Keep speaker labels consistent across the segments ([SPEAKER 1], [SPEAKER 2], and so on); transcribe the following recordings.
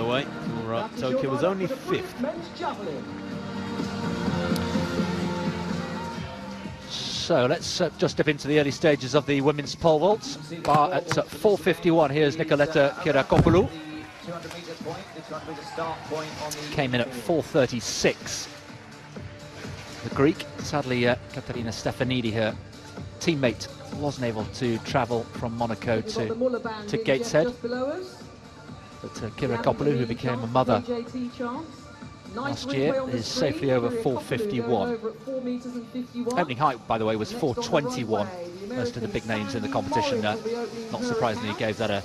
[SPEAKER 1] the way, for Tokyo, was only 5th.
[SPEAKER 2] So let's just dip into the early stages of the women's pole vault. At 4:51, here's Nicoletta Kirakopoulou. Came in at 4:36. The Greek, sadly, Katerina Stefanidi, her teammate, wasn't able to travel from Monaco to Gateshead. But Kirakopoulou, who became a mother last year, is safely over 4:51. Opening height, by the way, was 4:21. Most of the big names in the competition, not surprisingly, gave that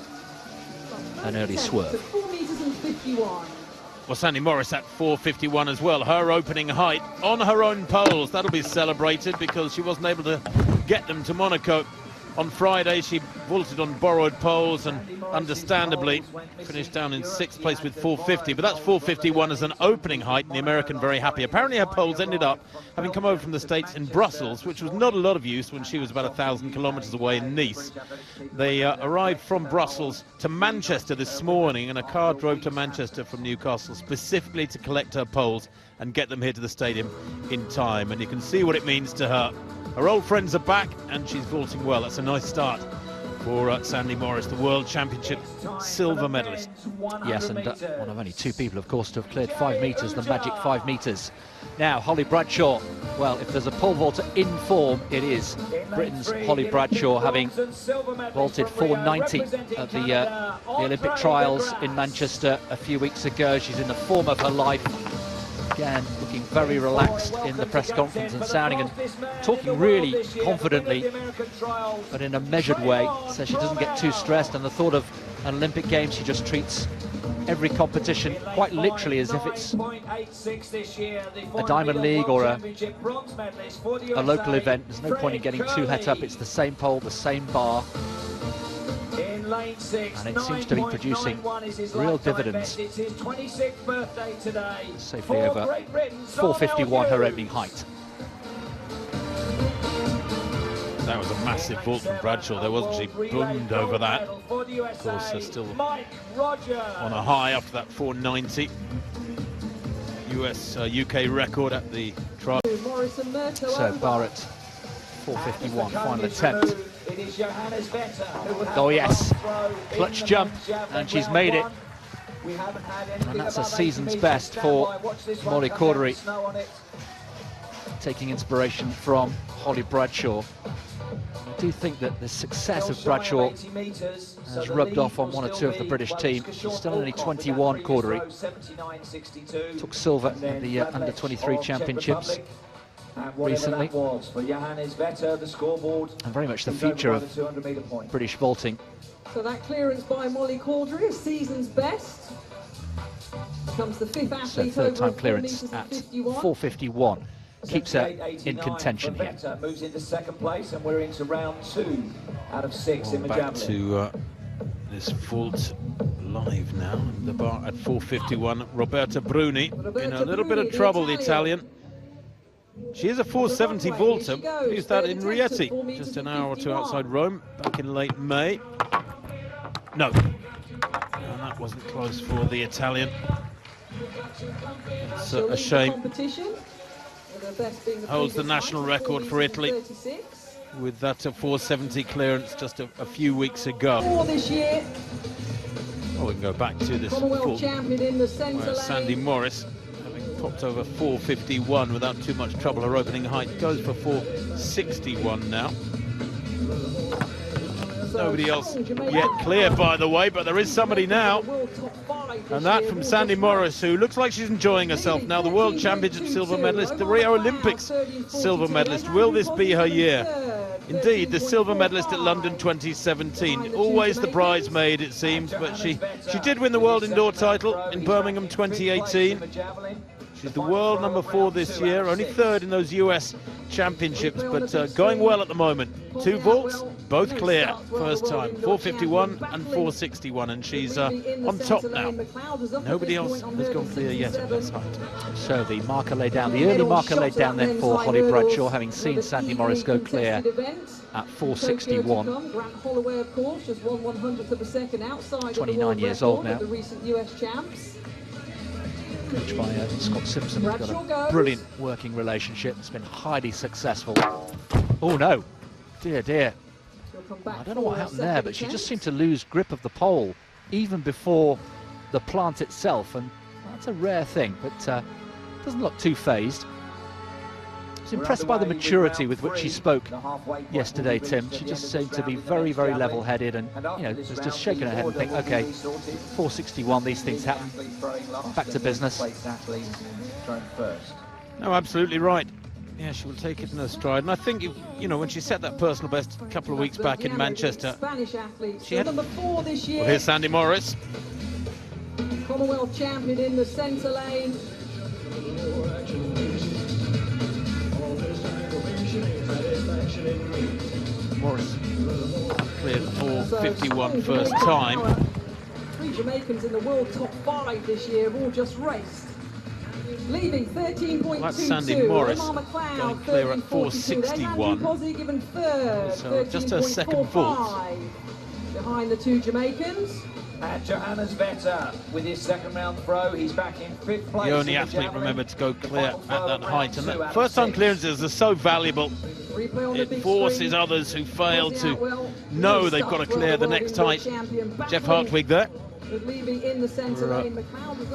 [SPEAKER 2] an early swerve.
[SPEAKER 1] Well, Sandy Morris at 4:51 as well. Her opening height on her own poles. That'll be celebrated because she wasn't able to get them to Monaco. On Friday, she vaulted on borrowed poles and understandably finished down in 6th place with 4:50. But that's 4:51 as an opening height, and the American very happy. Apparently her poles ended up having come over from the States in Brussels, which was not a lot of use when she was about 1,000 kilometres away in Nice. They arrived from Brussels to Manchester this morning, and a car drove to Manchester from Newcastle specifically to collect her poles and get them here to the stadium in time. And you can see what it means to her. Her old friends are back, and she's vaulting well. That's a nice start for Sandy Morris, the World Championship silver medalist.
[SPEAKER 2] Yes, and one of only 2 people, of course, to have cleared 5 metres, the magic 5 metres. Now, Holly Bradshaw. Well, if there's a pole vaulter in form, it is Britain's Holly Bradshaw, having vaulted 4:90 at the Olympic trials in Manchester a few weeks ago. She's in the form of her life. Again, looking very relaxed in the press conference and sounding and talking really confidently, but in a measured way. So she doesn't get too stressed, and the thought of an Olympic Games, she just treats every competition quite literally as if it's a Diamond League or a local event. There's no point in getting too het up. It's the same pole, the same bar, and it seems to be producing real dividends. Safely over 4:51, her opening height.
[SPEAKER 1] That was a massive vault from Bradshaw there, wasn't she? Boomed over that. Of course, they're still on a high after that 4:90 UK record at the trial.
[SPEAKER 2] So Barrett, 4:51, final attempt. Oh yes, clutch jump, and she's made it. And that's a season's best for Molly Cordery, taking inspiration from Holly Bradshaw. I do think that the success of Bradshaw has rubbed off on 1 or 2 of the British team. She's still only 21, Cordery. Took silver at the under-23 championships recently, and very much the future of British vaulting.
[SPEAKER 3] So that clearance by Molly Cordery, a season's best. Comes the 5th athlete.
[SPEAKER 2] So 3rd time clearance at 4:51. Keeps her in contention here.
[SPEAKER 4] Moves into 2nd place, and we're into round 2 out of 6 in
[SPEAKER 1] back to this vault live now. The bar at 4:51. Roberta Bruni in a little bit of trouble, the Italian. She is a 4:70 vaulter. Used that in Rieti just an hour or 2 outside Rome back in late May. No, and that wasn't close for the Italian. It's a shame. Holds the national record for Italy with that 4:70 clearance just a few weeks ago. Well, we can go back to this vault where Sandy Morris, popped over 4:51 without too much trouble. Her opening height goes for 4:61 now. Nobody else yet clear, by the way, but there is somebody now. And that from Sandy Morris, who looks like she's enjoying herself now. The World Championship silver medalist, the Rio Olympics silver medalist. Will this be her year? Indeed, the silver medalist at London 2017. Always the bridesmaid, it seems, but she did win the world indoor title in Birmingham 2018. She's the world number 4 this year, only 3rd in those US championships, but going well at the moment. 2 vaults, both clear, first time, 4:51 and 4:61, and she's on top now. Nobody else has gone clear yet at this height.
[SPEAKER 2] So the marker laid down, the early marker laid down there for Holly Bradshaw, having seen Sandy Morris go clear at 4:61.
[SPEAKER 3] Grant Holloway, of course, just 1/100th of a second outside
[SPEAKER 2] 29 years old now.
[SPEAKER 3] the recent US champs.
[SPEAKER 2] Coached by Scott Simpson. They've got a brilliant working relationship. It's been highly successful. Oh no, dear, dear. I don't know what happened there, but she just seemed to lose grip of the pole even before the plant itself, and that's a rare thing, but doesn't look too phased. I was impressed by the maturity with which she spoke yesterday, Tim. She just seemed to be very, very level-headed, and you know, was just shaking her head and think, okay, 4:61, these things happen. Back to business.
[SPEAKER 1] No, absolutely right. Yeah, she will take it in her stride, and I think you know, when she set that personal best a couple of weeks back in Manchester, she had.
[SPEAKER 3] Number 4 this year.
[SPEAKER 1] Well, here's Sandy Morris.
[SPEAKER 3] Commonwealth champion in the centre lane.
[SPEAKER 1] Morris cleared 4:51 first time.
[SPEAKER 3] 3 Jamaicans in the world top 5 this year have all just raced. Leaving 13.22.
[SPEAKER 1] That's Sandy Morris
[SPEAKER 3] McLeod,
[SPEAKER 1] going clear at 4:61.
[SPEAKER 3] Given third,
[SPEAKER 1] So just her second vault.
[SPEAKER 3] Behind the 2 Jamaicans.
[SPEAKER 4] And Johannes Vetter with his second round throw. He's back in 5th place.
[SPEAKER 1] The only athlete, remember, to go clear at that height. And the first time clearances are so valuable. It forces others who fail to know they've got to clear the next height. Jeff Hartwig there.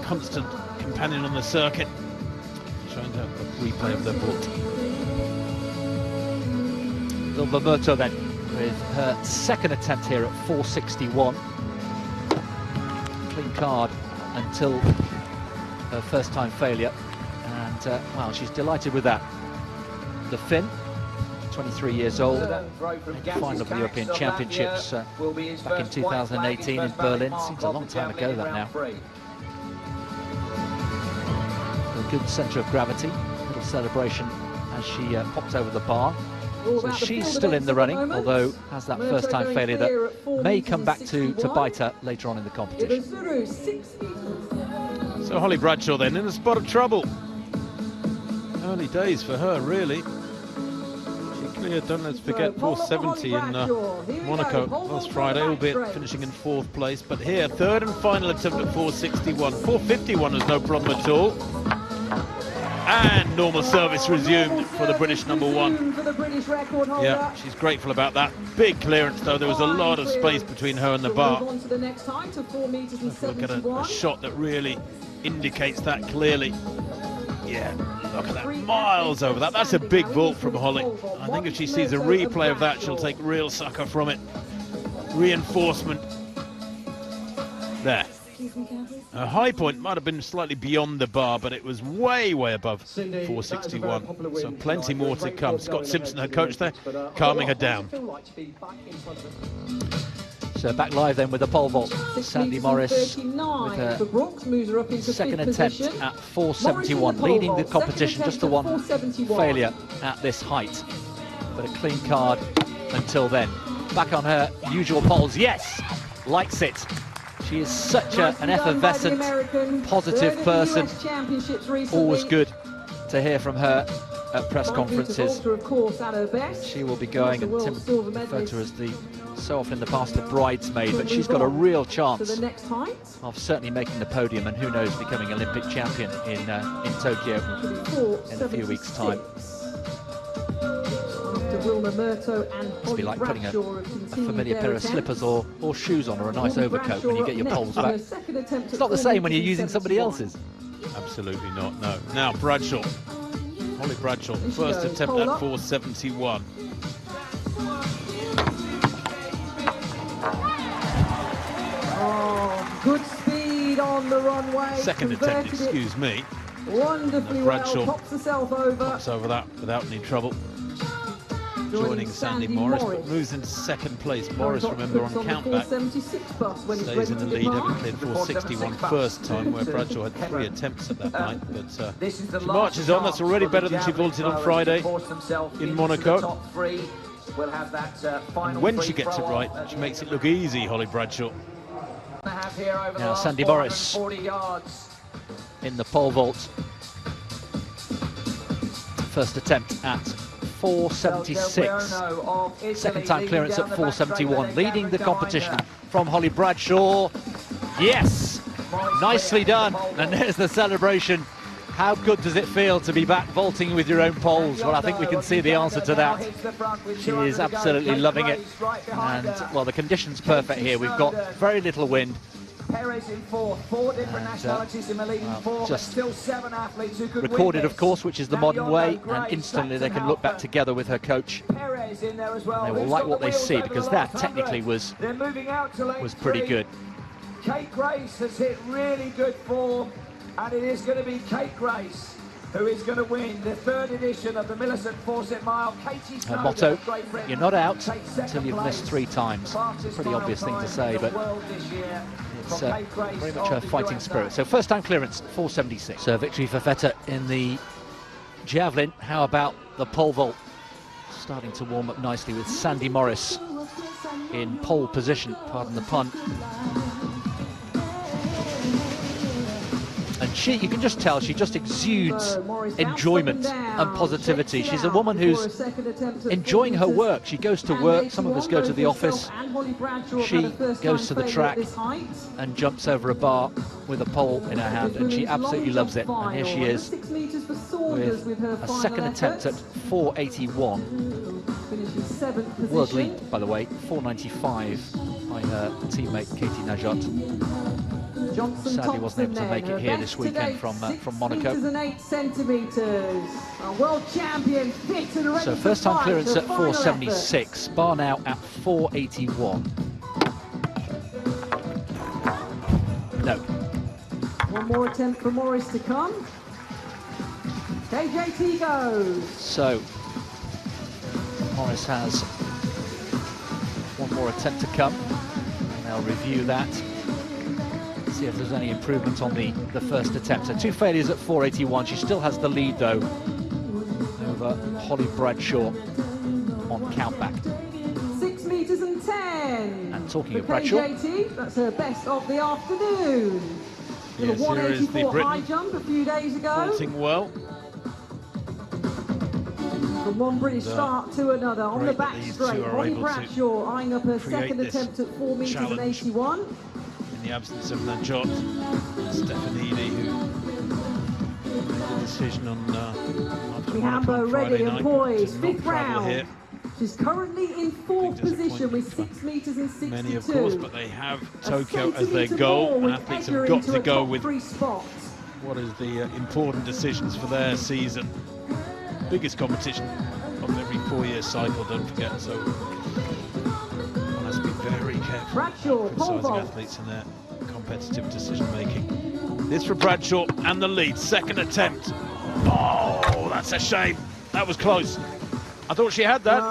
[SPEAKER 1] Constant companion on the circuit. Showing a replay of the vault.
[SPEAKER 2] Roberta then with her second attempt here at 4:61. Clean card until her first time failure, and well, she's delighted with that. The Finn, 23 years old, final of the European Championships back in 2018 in Berlin. Seems a long time ago that now. A good centre of gravity, little celebration as she pops over the bar. So she's still in the running, although has that first time failure that may come back to bite her later on in the competition.
[SPEAKER 1] So Holly Bradshaw then in a spot of trouble. Early days for her, really. She cleared, don't let's forget, 4:70 in Monaco last Friday, albeit finishing in 4th place. But here, third and final attempt at 4:61. 4:51 was no problem at all. And normal service resumed for the British number 1. Yeah, she's grateful about that. Big clearance though, there was a lot of space between her and the bar. Look at a shot that really indicates that clearly. Yeah, look at that, miles over that. That's a big vault from Holly. I think if she sees a replay of that, she'll take real sucker from it. Reinforcement. There. Her high point might have been slightly beyond the bar, but it was way, way above 4:61. So plenty more to come. Scott Simpson, her coach there, calming her down.
[SPEAKER 2] So back live then with the pole vault. Sandy Morris with her second attempt at 4:71, leading the competition, just the one failure at this height. But a clean card until then. Back on her usual poles, yes, likes it. She is such an effervescent, positive person. Always good to hear from her at press conferences. She will be going, and Tim referred to her as so often in the past, the bridesmaid, but she's got a real chance of certainly making the podium, and who knows, becoming Olympic champion in Tokyo in a few weeks' time. Must be like putting a familiar pair of slippers or shoes on, or a nice overcoat when you get your poles back. It's not the same when you're using somebody else's.
[SPEAKER 1] Absolutely not, no. Now Bradshaw, Holly Bradshaw, first attempt at 4:71.
[SPEAKER 3] Oh, good speed on the runway.
[SPEAKER 1] Second attempt, excuse me.
[SPEAKER 3] Wonderfully
[SPEAKER 1] Bradshaw
[SPEAKER 3] well, pops herself over.
[SPEAKER 1] Pops over that without any trouble. Joining Sandy Morris, but moves into 2nd place. Morris, remember, on countback, stays in the lead, having cleared 4:61 first time, where Bradshaw had 3 attempts at that night. But she marches on. That's already better than she vaulted on Friday in Monaco. And when she gets it right, she makes it look easy, Holly Bradshaw.
[SPEAKER 2] Now Sandy Morris in the pole vault. First attempt at 4.76. Second time clearance at 4.71. Leading the competition from Holly Bradshaw. Yes, nicely done. And there's the celebration. How good does it feel to be back vaulting with your own poles? Well, I think we can see the answer to that. She is absolutely loving it. And, well, the condition's perfect here. We've got very little wind.
[SPEAKER 4] Perez in fourth, four different nationalities in the leading four, but still 7 athletes who could
[SPEAKER 2] recorded, of course, which is the modern way, and instantly they can look back together with her coach.
[SPEAKER 4] Perez in there as well.
[SPEAKER 2] They will like what they see, because that technically was pretty good.
[SPEAKER 4] Kate Grace has hit really good form, and it is going to be Kate Grace who is going to win the 3rd edition of the Millicent Fawcett Mile.
[SPEAKER 2] Her motto, you're not out until you've missed 3 times. It's a pretty obvious thing to say, but it's very much her fighting spirit. So first time clearance, 4.76. So victory for Vetter in the javelin. How about the pole vault? Starting to warm up nicely with Sandy Morris in pole position, pardon the pun. And she, you can just tell, she just exudes enjoyment and positivity. She's a woman who's enjoying her work. She goes to work, some of us go to the office. She goes to the track and jumps over a bar with a pole in her hand, and she absolutely loves it. And here she is with a second attempt at 4.81. World lead, by the way, 4.95 by her teammate Katie Najat. Sadly wasn't able to make it here this weekend from Monaco.
[SPEAKER 3] And 8 centimetres. A world champion, fit and ready.
[SPEAKER 2] So first time clearance at 4.76. Bar now at 4.81. No.
[SPEAKER 3] One more attempt for Morris to come. KJT goes.
[SPEAKER 2] So Morris has one more attempt to come, and they'll review that. See if there's any improvement on the first attempt. So 2 failures at 4.81. She still has the lead though over Holly Bradshaw on countback.
[SPEAKER 3] 6 metres and 10.
[SPEAKER 2] And talking of
[SPEAKER 3] for
[SPEAKER 2] Bradshaw,
[SPEAKER 3] KJT, that's her best of the afternoon.
[SPEAKER 1] Yes,
[SPEAKER 3] With a
[SPEAKER 1] here is the
[SPEAKER 3] 184 high
[SPEAKER 1] Briton
[SPEAKER 3] jump a few days ago.
[SPEAKER 1] vaulting well.
[SPEAKER 3] From one British start to another on the back straight. Holly Bradshaw eyeing up her second attempt at 4 metres and 81.
[SPEAKER 1] In the absence of Najot, Stefanidi, who made the decision on after
[SPEAKER 3] Hambo ready and poised, 5th round.
[SPEAKER 1] Here.
[SPEAKER 3] She's currently in 4th position with 6 metres and 62.
[SPEAKER 1] Many, of course, but they have Tokyo as their goal, and athletes have got to go with what is the important decisions for their season. Biggest competition of every 4-year cycle, don't forget, so one has to be very careful criticising athletes and their competitive decision making. This for Bradshaw and the lead, second attempt. Oh, that's a shame. That was close. I thought she had that.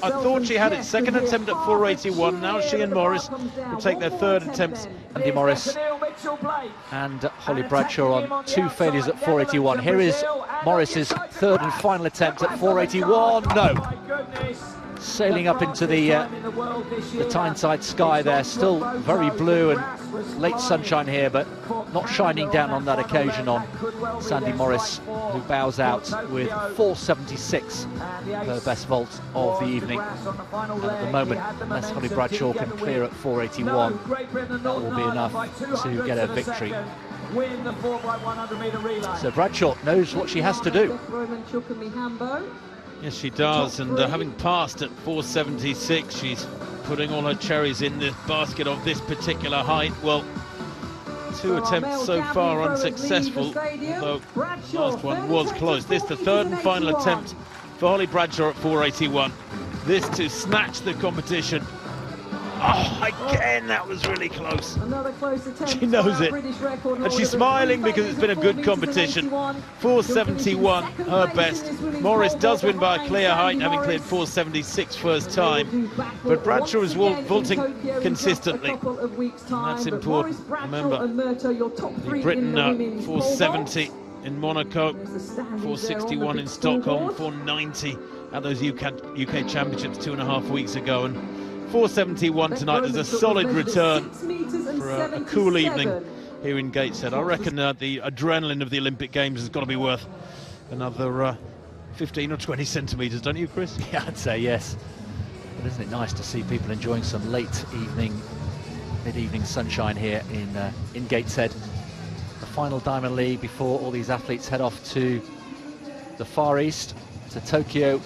[SPEAKER 1] I thought she had it. Second attempt at 4.81. Now she and Morris will take their 3rd attempts.
[SPEAKER 2] Andy Morris and Holly Bradshaw on 2 failures at 4.81. Here is Morris's 3rd and final attempt at 4.81. No. Sailing up into the Tyneside sky there, still very blue and late sunshine here, but not shining down on that occasion on Sandy Morris, who bows out with 4.76, her best vault of the evening. And at the moment, unless Holly Bradshaw can clear at 4.81, that will be enough to get a victory. So Bradshaw knows what she has to do.
[SPEAKER 1] Yes, she does, and having passed at 4.76, she's putting all her cherries in the basket of this particular height. Well, 2 attempts so far unsuccessful, though last one was close. This the 3rd and final attempt for Holly Bradshaw at 4.81. This to snatch the competition. Oh, again, that was really close.
[SPEAKER 3] Another close attempt.
[SPEAKER 1] She knows it. And she's smiling because it's been a good competition. 4.71, her best. Morris does win by a clear height, having cleared 4.76 first time. But Bradshaw is vaulting consistently. And that's important. Remember, the Britain 4.70 in Monaco, 4.61 in Stockholm, 4.90 at those UK Championships 2.5 weeks ago. And 4.71 tonight is a solid return for a cool evening here in Gateshead. I reckon the adrenaline of the Olympic Games has got to be worth another 15 or 20 centimetres, don't you, Chris?
[SPEAKER 2] Yeah, I'd say yes. But isn't it nice to see people enjoying some late evening, mid-evening sunshine here in Gateshead? The final Diamond League before all these athletes head off to the Far East, to Tokyo.